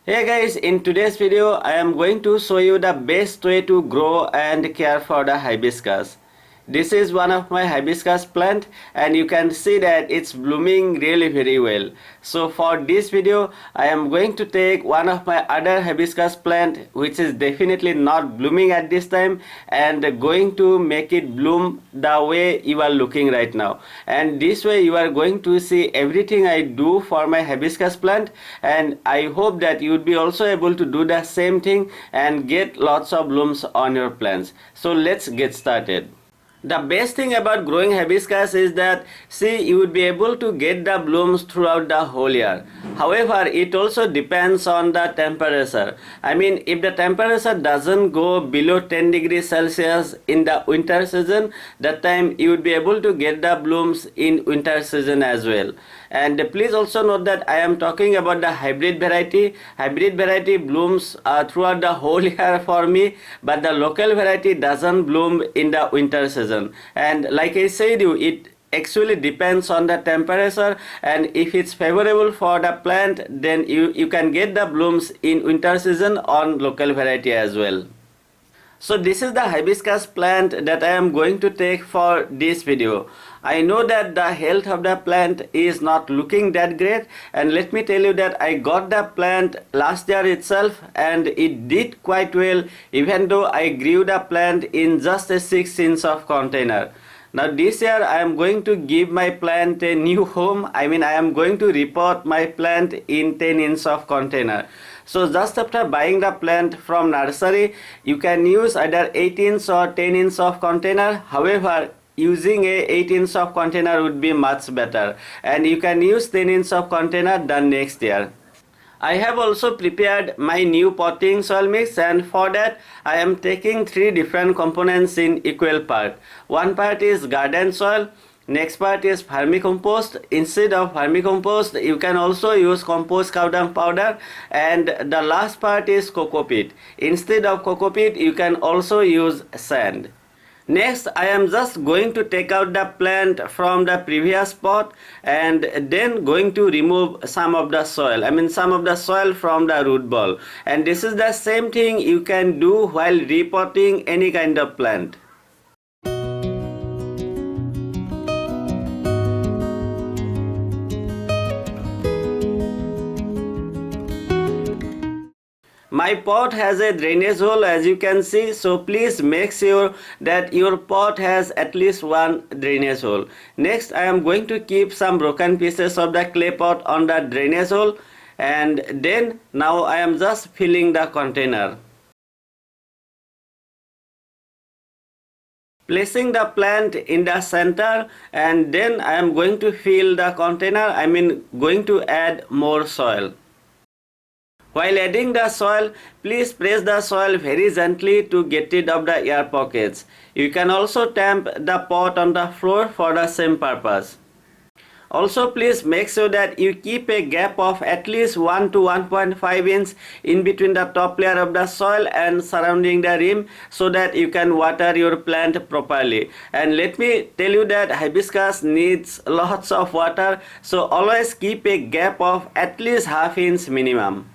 Hey guys, in today's video I am going to show you the best way to grow and care for the hibiscus. This is one of my hibiscus plant and you can see that it's blooming really very well. So for this video I am going to take one of my other hibiscus plant which is definitely not blooming at this time and going to make it bloom the way you are looking right now. And this way you are going to see everything I do for my hibiscus plant, and I hope that you would be also able to do the same thing and get lots of blooms on your plants. So let's get started. The best thing about growing hibiscus is that, see, you would be able to get the blooms throughout the whole year. However, it also depends on the temperature. I mean, if the temperature doesn't go below 10 degrees Celsius in the winter season, that time you would be able to get the blooms in winter season as well. And please also note that I am talking about the hybrid variety. Hybrid variety blooms throughout the whole year for me, but the local variety doesn't bloom in the winter season. And like I said you, it actually depends on the temperature, and if it's favorable for the plant, then you can get the blooms in winter season on local variety as well. So this is the hibiscus plant that I am going to take for this video. I know that the health of the plant is not looking that great, and let me tell you that I got the plant last year itself and it did quite well, even though I grew the plant in just a 6 inch of container. Now this year I am going to give my plant a new home. I mean, I am going to repot my plant in 10 inch of container. So just after buying the plant from nursery, you can use either 8 inch or 10 inch of container. However, using a 8 inch of container would be much better, and you can use 10 inch of container the next year. I have also prepared my new potting soil mix, and for that I am taking 3 different components in equal part. One part is garden soil, next part is vermicompost. Instead of vermicompost you can also use compost cow dung powder, and the last part is coco peat. Instead of coco peat you can also use sand. Next, I am just going to take out the plant from the previous pot and then going to remove some of the soil. I mean some of the soil from the root ball. And this is the same thing you can do while repotting any kind of plant. My pot has a drainage hole, as you can see, so please make sure that your pot has at least one drainage hole. Next, I am going to keep some broken pieces of the clay pot on the drainage hole, and then now I am just filling the container. Placing the plant in the center, and then I am going to fill the container, I mean going to add more soil. While adding the soil, please press the soil very gently to get rid of the air pockets. You can also tamp the pot on the floor for the same purpose. Also, please make sure that you keep a gap of at least 1 to 1.5 inch in between the top layer of the soil and surrounding the rim, so that you can water your plant properly. And let me tell you that hibiscus needs lots of water, so always keep a gap of at least ½ inch minimum.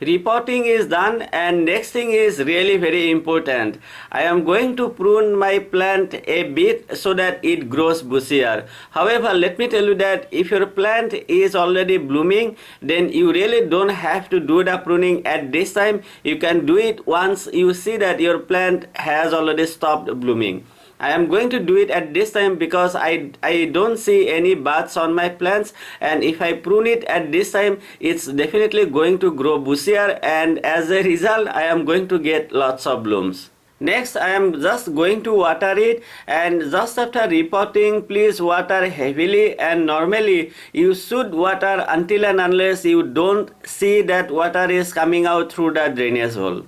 Repotting is done, and next thing is really very important. I am going to prune my plant a bit so that it grows bushier. However, let me tell you that if your plant is already blooming, then you really don't have to do the pruning at this time. You can do it once you see that your plant has already stopped blooming. I am going to do it at this time because I don't see any buds on my plants, and if I prune it at this time, it's definitely going to grow bushier, and as a result I am going to get lots of blooms. Next, I am just going to water it, and just after repotting, please water heavily, and normally you should water until and unless you don't see that water is coming out through the drainage hole.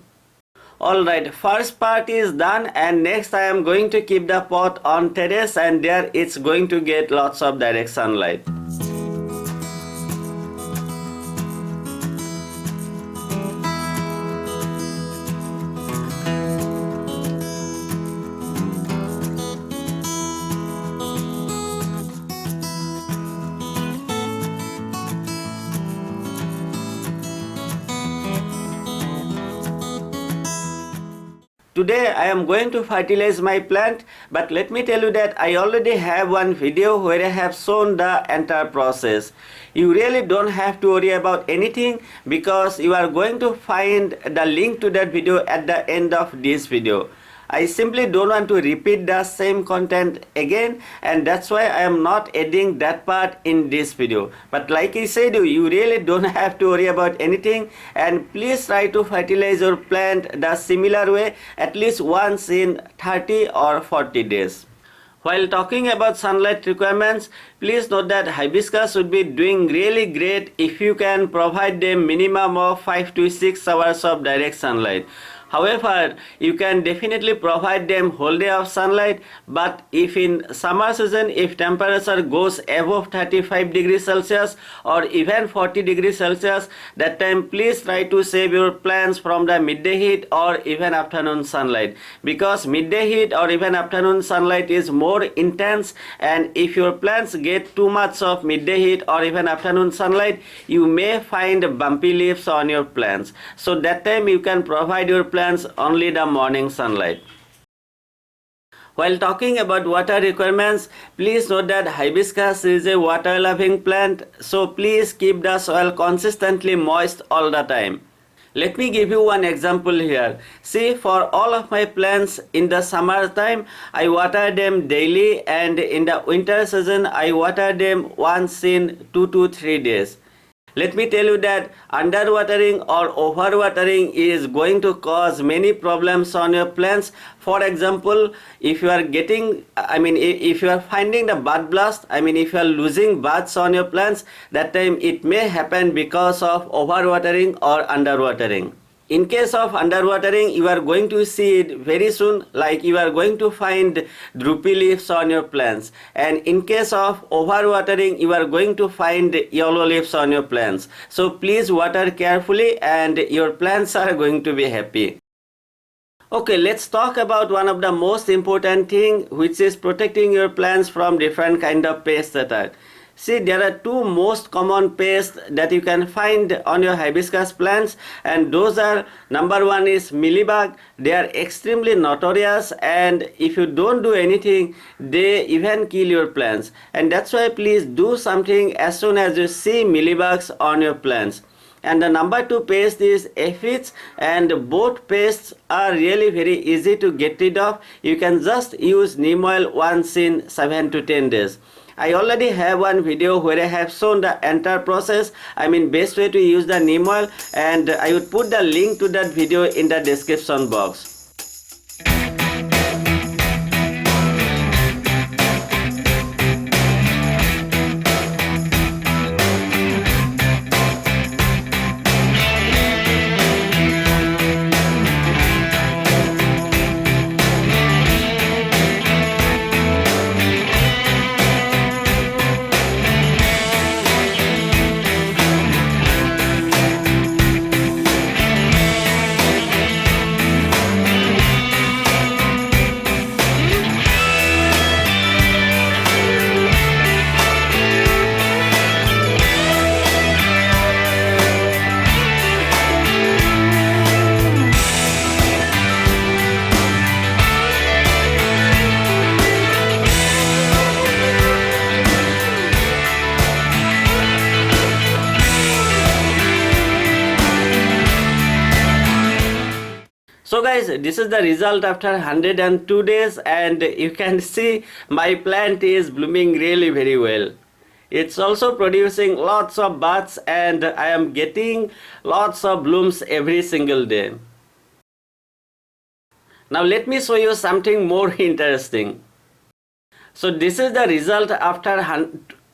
Alright, first part is done, and next I am going to keep the pot on terrace, and there it's going to get lots of direct sunlight. Today I am going to fertilize my plant, but let me tell you that I already have one video where I have shown the entire process. You really don't have to worry about anything because you are going to find the link to that video at the end of this video. I simply don't want to repeat the same content again, and that's why I am not adding that part in this video. But like I said, you really don't have to worry about anything, and please try to fertilize your plant the similar way at least once in 30 or 40 days. While talking about sunlight requirements, please note that hibiscus would be doing really great if you can provide them minimum of 5 to 6 hours of direct sunlight. However, you can definitely provide them whole day of sunlight, but if in summer season, if temperature goes above 35 degrees Celsius or even 40 degrees Celsius, that time please try to save your plants from the midday heat or even afternoon sunlight, because midday heat or even afternoon sunlight is more intense, and if your plants get too much of midday heat or even afternoon sunlight, you may find bumpy leaves on your plants. So that time you can provide your plants only the morning sunlight. While talking about water requirements, please note that hibiscus is a water loving plant, so please keep the soil consistently moist all the time. Let me give you one example here. See, for all of my plants in the summer time, I water them daily, and in the winter season, I water them once in 2 to 3 days. Let me tell you that underwatering or overwatering is going to cause many problems on your plants. For example, if you are if you are finding the bud blast, if you are losing buds on your plants, that time it may happen because of overwatering or underwatering. In case of underwatering, you are going to see it very soon, like you are going to find droopy leaves on your plants. And in case of overwatering, you are going to find yellow leaves on your plants. So please water carefully and your plants are going to be happy. Okay, let's talk about one of the most important thing, which is protecting your plants from different kind of pest attack. See, there are two most common pests that you can find on your hibiscus plants, and those are, number one is mealybug. They are extremely notorious, and if you don't do anything, they even kill your plants. And that's why please do something as soon as you see mealybugs on your plants. And the number two pest is aphids, and both pests are really very easy to get rid of. You can just use neem oil once in 7 to 10 days. I already have one video where I have shown the entire process, best way to use the neem oil, and I would put the link to that video in the description box. So guys, this is the result after 102 days, and you can see my plant is blooming really very well. It's also producing lots of buds, and I am getting lots of blooms every single day. Now let me show you something more interesting. So this is the result after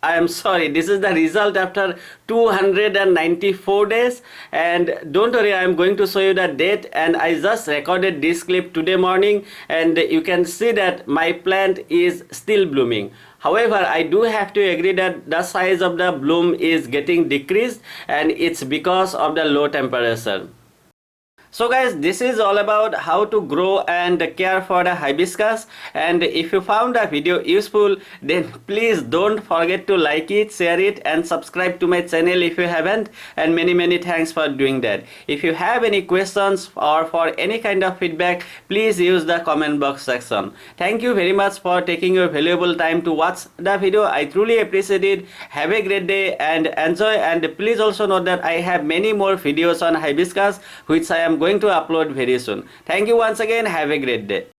this is the result after 294 days, and don't worry, I am going to show you the date, and I just recorded this clip today morning, and you can see that my plant is still blooming. However, I do have to agree that the size of the bloom is getting decreased, and it's because of the low temperature. So guys, this is all about how to grow and care for the hibiscus, and if you found the video useful, then please don't forget to like it, share it and subscribe to my channel if you haven't, and many thanks for doing that. If you have any questions or for any kind of feedback, please use the comment box section. Thank you very much for taking your valuable time to watch the video. I truly appreciate it. Have a great day and enjoy, and please also note that I have many more videos on hibiscus which I am going to upload very soon. Thank you once again. Have a great day.